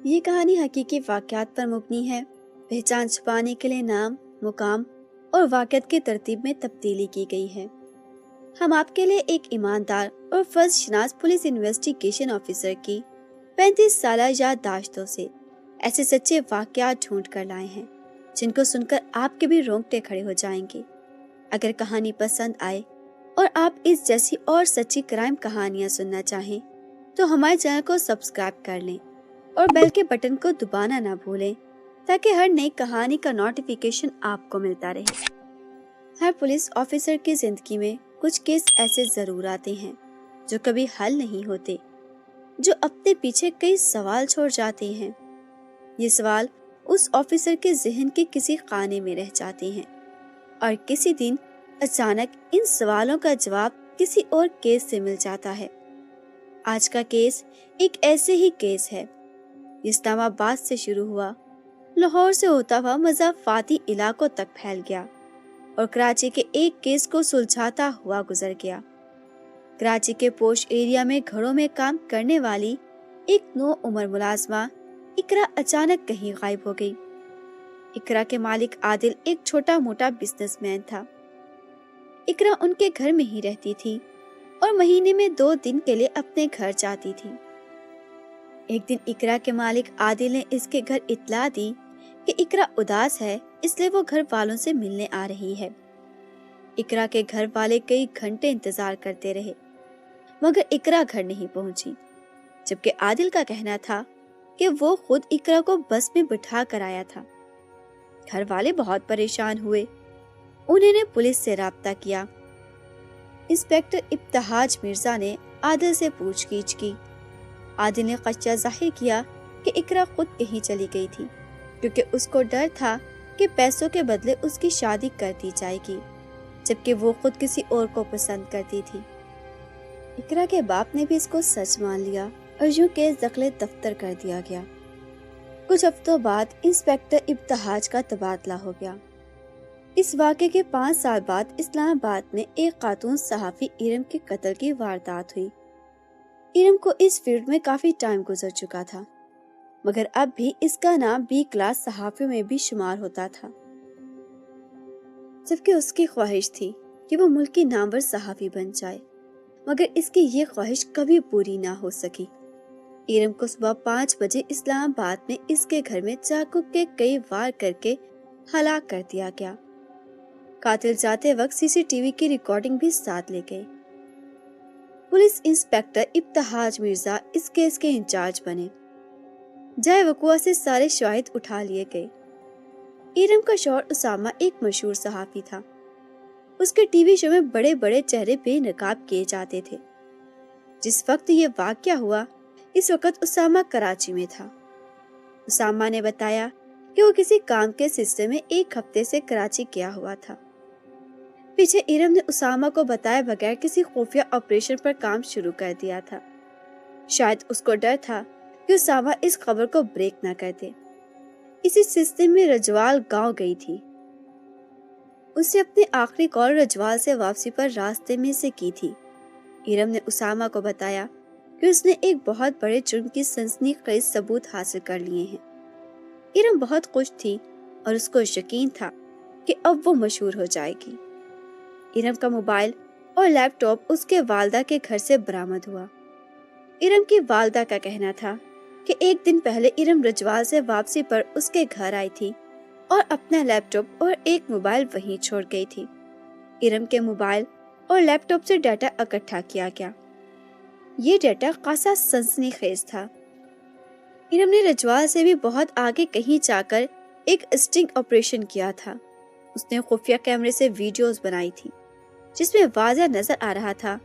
یہ کہانی حقیقی واقعات پر مبنی ہے۔ پہچان چھپانے کے لیے نام، مقام اور واقعات کی ترتیب میں تبدیلی کی گئی ہے۔ ہم آپ کے لیے ایک ایماندار اور فرض شناس پولیس انویسٹیگیشن آفیسر کی 35 سالہ یادداشتوں سے ایسے سچے واقعات ڈھونڈ کر لائے ہیں جن کو سن کر آپ کے بھی رونگٹے کھڑے ہو جائیں گے۔ اگر کہانی پسند آئے اور آپ اس جیسی اور سچی کرائم کہانیاں سننا چاہیں تو ہمارے چینل کو سبسکرائب کر لیں اور بیل کے بٹن کو دبانا نہ بھولیں تاکہ ہر نئی کہانی کا نوٹیفیکیشن آپ کو ملتا رہے۔ ہر پولیس آفیسر کی زندگی میں کچھ کیس ایسے ضرور آتے ہیں جو کبھی حل نہیں ہوتے، جو اپنے پیچھے کئی سوال چھوڑ جاتے ہیں۔ یہ سوال اس آفیسر کے ذہن کے کسی خانے میں رہ جاتے ہیں اور کسی دن اچانک ان سوالوں کا جواب کسی اور کیس سے مل جاتا ہے۔ آج کا کیس ایک ایسے ہی کیس ہے۔ اسلام آباد سے شروع ہوا، لاہور سے ہوتا ہوا مضافاتی علاقوں تک پھیل گیا اور کراچی کے ایک کیس کو سلجھاتا ہوا گزر گیا۔ کراچی کے پوش ایریا میں گھروں میں کام کرنے والی ایک نو عمر ملازمہ اقرا اچانک کہیں غائب ہو گئی۔ اقرا کے مالک عادل ایک چھوٹا موٹا بزنس مین تھا۔ اقرا ان کے گھر میں ہی رہتی تھی اور مہینے میں 2 دن کے لیے اپنے گھر جاتی تھی۔ ایک دن اقرا کے مالک عادل نے اس کے گھر اطلاع دی کہ اقرا اداس ہے، اس لیے وہ گھر والوں سے ملنے آ رہی ہے۔ اقرا کے گھر والے کئی گھنٹے انتظار کرتے رہے مگر اقرا گھر نہیں پہنچی، جبکہ عادل کا کہنا تھا کہ وہ خود اقرا کو بس میں بٹھا کر آیا تھا۔ گھر والے بہت پریشان ہوئے۔ انہوں نے پولیس سے رابطہ کیا۔ انسپیکٹر ابتہاج مرزا نے عادل سے پوچھ گچھ کی۔ عادل نے خدشہ ظاہر کیا کہ اقرا خود کہیں چلی گئی تھی کیونکہ اس کو ڈر تھا کہ پیسوں کے بدلے اس کی شادی کر دی جائے گی، جبکہ وہ خود کسی اور کو پسند کرتی تھی۔ اقرا کے باپ نے بھی اس کو سچ مان لیا اور یوں کیس دخل دفتر کر دیا گیا۔ کچھ ہفتوں بعد انسپیکٹر ابتہاج کا تبادلہ ہو گیا۔ اس واقعے کے 5 سال بعد اسلام آباد میں ایک خاتون صحافی ارم کے قتل کی واردات ہوئی۔ ارم کو اس فیلڈ میں کافی ٹائم گزر چکا تھا مگر اب بھی اس کا نام B کلاس صحافیوں میں بھی شمار ہوتا تھا، جبکہ اس کی خواہش تھی کہ وہ ملک کی نامور صحافی بن جائے، مگر اس کی یہ خواہش کبھی پوری نہ ہو سکی۔ ارم کو صبح 5 بجے اسلام آباد میں اس کے گھر میں چاقو کے کئی وار کر کے ہلاک کر دیا گیا۔ قاتل جاتے وقت CCTV کی ریکارڈنگ بھی ساتھ لے گئے۔ پولیس انسپیکٹر ابتہاج مرزا اس کیس کے انچارج بنے۔ جائے وقوع سے سارے شواہد اٹھا لیے گئے۔ ارم کا شوہر اسامہ ایک مشہور صحافی تھا۔ اس کے ٹی وی شو میں بڑے بڑے چہرے بے نقاب کیے جاتے تھے۔ جس وقت یہ واقعہ ہوا اس وقت اسامہ کراچی میں تھا۔ اسامہ نے بتایا کہ وہ کسی کام کے سلسلے میں 1 ہفتے سے کراچی گیا ہوا تھا۔ پیچھے ارم نے اسامہ کو بتائے بغیر کسی خفیہ آپریشن پر کام شروع کر دیا تھا۔ شاید اس کو ڈر تھا کہ اسامہ اس خبر کو بریک نہ کر دے۔ اسی سلسلے میں رجوال گاؤں گئی تھی۔ اس نے اپنی آخری کال رجوال سے واپسی پر راستے میں سے کی تھی۔ ارم نے اسامہ کو بتایا کہ اس نے ایک بہت بڑے جرم کی سنسنی خیز ثبوت حاصل کر لیے ہیں۔ ارم بہت خوش تھی اور اس کو یقین تھا کہ اب وہ مشہور ہو جائے گی۔ ارم کا موبائل اور لیپ ٹاپ اس کے والدہ کے گھر سے برآمد ہوا۔ ارم کی والدہ کا کہنا تھا کہ 1 دن پہلے ارم رجوال سے واپسی پر اس کے گھر آئی تھی اور اپنا لیپ ٹاپ اور ایک موبائل وہیں چھوڑ گئی تھی۔ ارم کے موبائل اور لیپ ٹاپ سے ڈیٹا اکٹھا کیا گیا۔ یہ ڈیٹا خاصا سنسنی خیز تھا۔ ارم نے رجوال سے بھی بہت آگے کہیں جا کر ایک اسٹنگ آپریشن کیا تھا۔ اس نے خفیہ کیمرے سے ویڈیوز بنائی تھی جس میں واضح نظر آ رہا تھا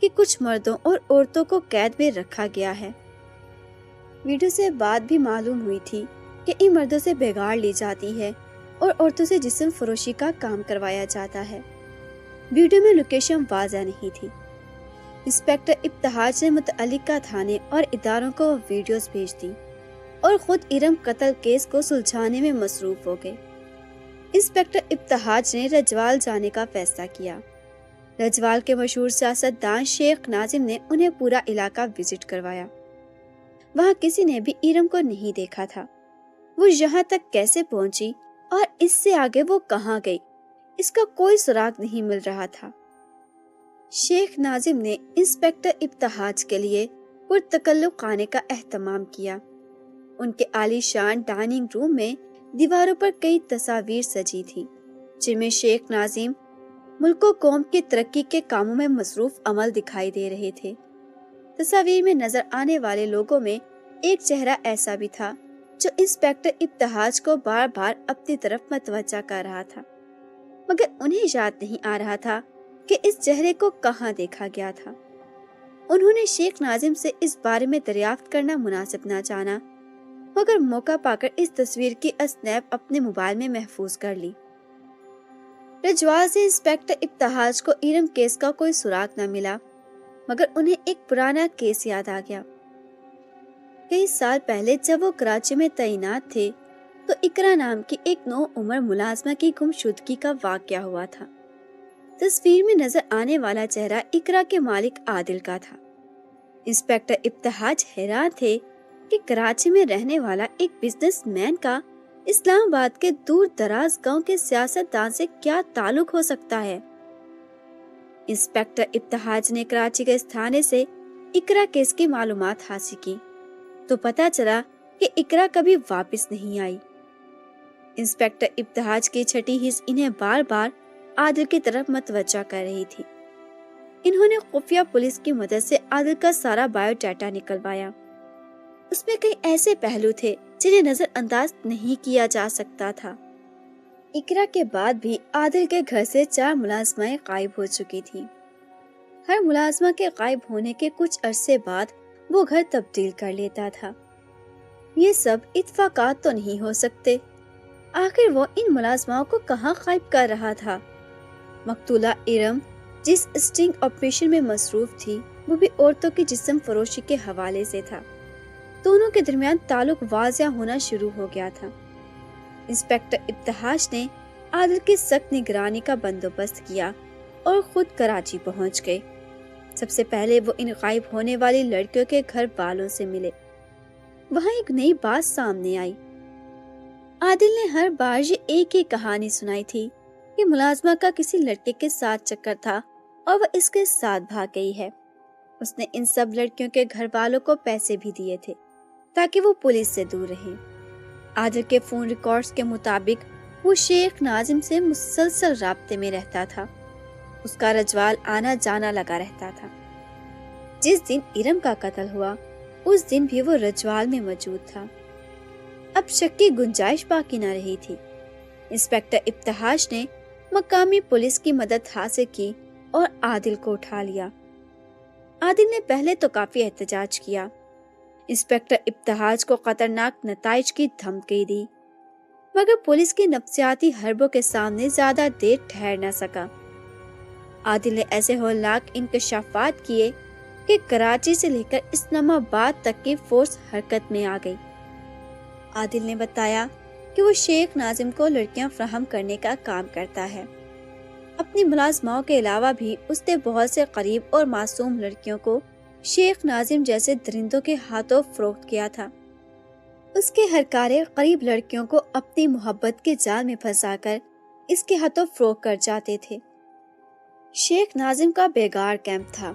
کہ کچھ مردوں اور عورتوں کو قید میں رکھا گیا ہے۔ ویڈیو سے بات بھی معلوم ہوئی تھی کہ ان مردوں سے بگاڑ لی جاتی ہے اور عورتوں سے جسم فروشی کا کام کروایا جاتا ہے۔ ویڈیو میں لوکیشن واضح نہیں تھی۔ انسپیکٹر ابتہاج نے متعلقہ تھانے اور اداروں کو ویڈیوز بھیج دی اور خود ارم قتل کیس کو سلجھانے میں مصروف ہو گئے۔ انسپیکٹر ابتہاج نے رجوال جانے کا فیصلہ کیا۔ رجوال کے مشہور سیاست دان شیخ ناظم نے انہیں پورا علاقہ وزٹ کروایا۔ وہاں کسی نے بھی ارم کو نہیں دیکھا تھا۔ وہ یہاں تک کیسے پہنچی اور اس سے آگے وہ کہاں گئی، اس کا کوئی سراغ نہیں مل رہا تھا۔ شیخ ناظم نے انسپیکٹر ابتہاج کے لیے پرتکلف خانے کا اہتمام کیا۔ ان کے عالی شان ڈائننگ روم میں دیواروں پر کئی تصاویر سجی تھی، جن میں شیخ ناظم ملک و قوم کی ترقی کے کاموں میں مصروف عمل دکھائی دے رہے تھے۔ تصاویر میں نظر آنے والے لوگوں میں ایک چہرہ ایسا بھی تھا جو انسپیکٹر ابتہاج کو بار بار اپنی طرف متوجہ کر رہا تھا، مگر انہیں یاد نہیں آ رہا تھا کہ اس چہرے کو کہاں دیکھا گیا تھا۔ انہوں نے شیخ ناظم سے اس بارے میں دریافت کرنا مناسب نہ جانا، مگر موقع پا کر اس تصویر کی اسنیپ اپنے موبائل میں محفوظ کر لی۔ رجوال سے انسپیکٹر ابتہاج کو ارم کیس کا کوئی سراغ نہ ملا، مگر انہیں ایک پرانا کیس یاد آ گیا۔ کئی سال پہلے جب وہ کراچی میں تعینات تھے تو اقرا نام کی ایک نو عمر ملازمہ کی گمشدگی کا واقعہ ہوا تھا۔ تصویر میں نظر آنے والا چہرہ اقرا کے مالک عادل کا تھا۔ انسپیکٹر ابتہاج حیران تھے کہ کراچی میں رہنے والا ایک بزنس مین کا اسلام آباد کے دور دراز گاؤں کے سیاست دان سے کیا تعلق ہو سکتا ہے۔ انسپیکٹر ابتہاج نے کراچی کے اس تھانے سے اقرا کیس کی معلومات حاصل کی تو پتہ چلا کہ اقرا کبھی واپس نہیں آئی۔ انسپیکٹر ابتہاج کی چھٹی حس انہیں بار بار عادل کی طرف متوجہ کر رہی تھی۔ انہوں نے خفیہ پولیس کی مدد سے عادل کا سارا بایو ڈیٹا نکلوایا۔ اس میں کئی ایسے پہلو تھے جنہیں نظر انداز نہیں کیا جا سکتا تھا۔ اقرا کے بعد بھی عادل کے گھر سے 4 ملازمائیں غائب ہو چکی تھی۔ ہر ملازمہ کے غائب ہونے کے کچھ عرصے بعد وہ گھر تبدیل کر لیتا تھا۔ یہ سب اتفاقات تو نہیں ہو سکتے۔ آخر وہ ان ملازماؤں کو کہاں غائب کر رہا تھا؟ مقتولہ ارم جس اسٹنگ آپریشن میں مصروف تھی، وہ بھی عورتوں کی جسم فروشی کے حوالے سے تھا۔ دونوں کے درمیان تعلق واضح ہونا شروع ہو گیا تھا۔ انسپیکٹر ابتہاج نے عادل کی سخت نگرانی کا بندوبست کیا اور خود کراچی پہنچ گئے۔ سب سے پہلے وہ ان غائب ہونے والی لڑکیوں کے گھر والوں سے ملے۔ وہاں ایک نئی بات سامنے آئی۔ عادل نے ہر بار یہ ایک ہی کہانی سنائی تھی کہ ملازمہ کا کسی لڑکے کے ساتھ چکر تھا اور وہ اس کے ساتھ بھاگ گئی ہے۔ اس نے ان سب لڑکیوں کے گھر والوں کو پیسے بھی دیے تھے تاکہ وہ پولیس سے دور رہیں۔ عادل کے فون ریکارڈز کے مطابق وہ شیخ ناظم سے مسلسل رابطے میں رہتا تھا۔ اس کا رجوال آنا جانا لگا رہتا تھا۔ جس دن ارم کا قتل ہوا اس دن بھی وہ رجوال میں موجود تھا۔ اب شک کی گنجائش باقی نہ رہی تھی۔ انسپیکٹر ابتہاج نے مقامی پولیس کی مدد حاصل کی اور عادل کو اٹھا لیا۔ عادل نے پہلے تو کافی احتجاج کیا، انسپیکٹر ابتہاج کو خطرناک نتائج کی دھمکی دی، مگر پولیس کی نفسیاتی حربوں کے سامنے زیادہ دیر ٹھہر نہ سکا۔ عادل نے ایسے ہولناک انکشافات کیے کہ کراچی سے لے کر اسلام آباد تک کی فورس حرکت میں آ گئی۔ عادل نے بتایا کہ وہ شیخ ناظم کو لڑکیاں فراہم کرنے کا کام کرتا ہے۔ اپنی ملازماؤں کے علاوہ بھی اس نے بہت سے قریب اور معصوم لڑکیوں کو شیخ ناظم جیسے درندوں کے ہاتھوں فروخت کیا تھا۔ اس کے ہرکارے قریب لڑکیوں کو اپنی محبت کے جال میں پھنسا کر اس کے ہاتھوں فروخت کر جاتے تھے۔ شیخ ناظم کا بیگار کیمپ تھا۔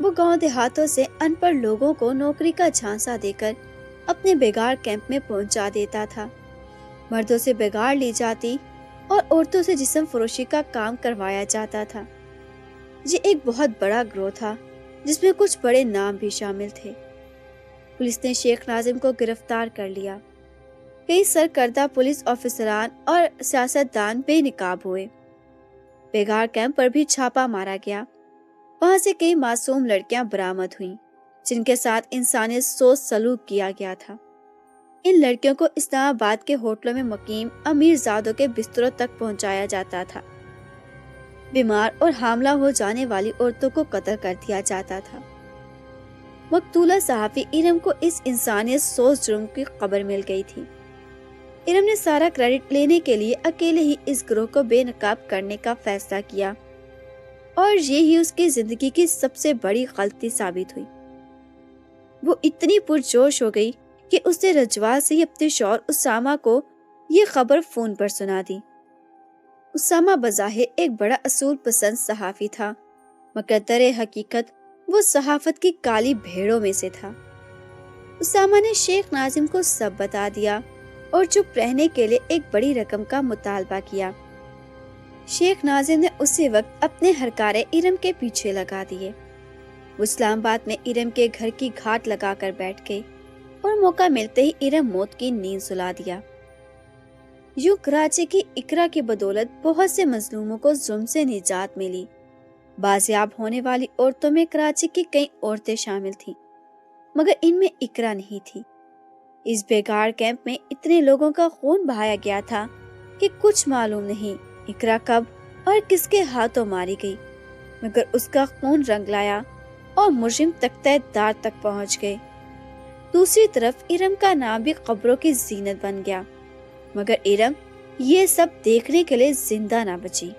وہ گاؤں دیہاتوں سے ان پڑھ لوگوں کو نوکری کا جھانسا دے کر اپنے بیگار کیمپ میں پہنچا دیتا تھا۔ مردوں سے بیگار لی جاتی اور عورتوں سے جسم فروشی کا کام کروایا جاتا تھا۔ یہ ایک بہت بڑا گروہ تھا جس میں کچھ بڑے نام بھی شامل تھے۔ پولیس نے شیخ ناظم کو گرفتار کر لیا۔ کئی سرکردہ پولیس افسران اور سیاستدان بے نقاب ہوئے۔ بیگار کیمپ پر بھی چھاپا مارا گیا۔ وہاں سے کئی معصوم لڑکیاں برآمد ہوئیں جن کے ساتھ انسانیت سوز سلوک کیا گیا تھا۔ ان لڑکیوں کو اسلام آباد کے ہوٹلوں میں مقیم امیر زادوں کے بستروں تک پہنچایا جاتا تھا۔ بیمار اور حاملہ ہو جانے والی عورتوں کو قتل کر دیا جاتا تھا۔ مقتولہ صحافی ارم کو اس انسانیت سوز جرم کی خبر مل گئی تھی۔ ارم نے سارا کریڈٹ لینے کے لیے اکیلے ہی اس گروہ کو بے نقاب کرنے کا فیصلہ کیا اور یہی اس کی زندگی کی سب سے بڑی غلطی ثابت ہوئی۔ وہ اتنی پرجوش ہو گئی کہ اس نے رجوع سے ہی اپنے شوہر اسامہ کو یہ خبر فون پر سنا دی۔ اسامہ بظاہر ایک بڑا اصول پسند صحافی تھا، مگر در حقیقت وہ صحافت کی کالی بھیڑوں میں سے تھا۔ اسامہ نے شیخ ناظم کو سب بتا دیا اور چپ رہنے کے لیے ایک بڑی رقم کا مطالبہ کیا۔ شیخ ناظم نے اسی وقت اپنے ہرکارے ارم کے پیچھے لگا دیے۔ وہ اسلام آباد میں ارم کے گھر کی گھاٹ لگا کر بیٹھ گئی اور موقع ملتے ہی ارم موت کی نیند سلا دیا۔ یوں کراچی کی اقرا کی بدولت بہت سے مظلوموں کو ظلم سے نجات ملی۔ بازیاب ہونے والی عورتوں میں کراچی کی کئی عورتیں شامل تھیں، مگر ان میں اقرا نہیں تھی۔ اس بیگار کیمپ میں اتنے لوگوں کا خون بہایا گیا تھا کہ کچھ معلوم نہیں اقرا کب اور کس کے ہاتھوں ماری گئی، مگر اس کا خون رنگ لایا اور مجرم تختہ دار تک پہنچ گئے۔ دوسری طرف ارم کا نام بھی قبروں کی زینت بن گیا، مگر ارم یہ سب دیکھنے کے لیے زندہ نہ بچی۔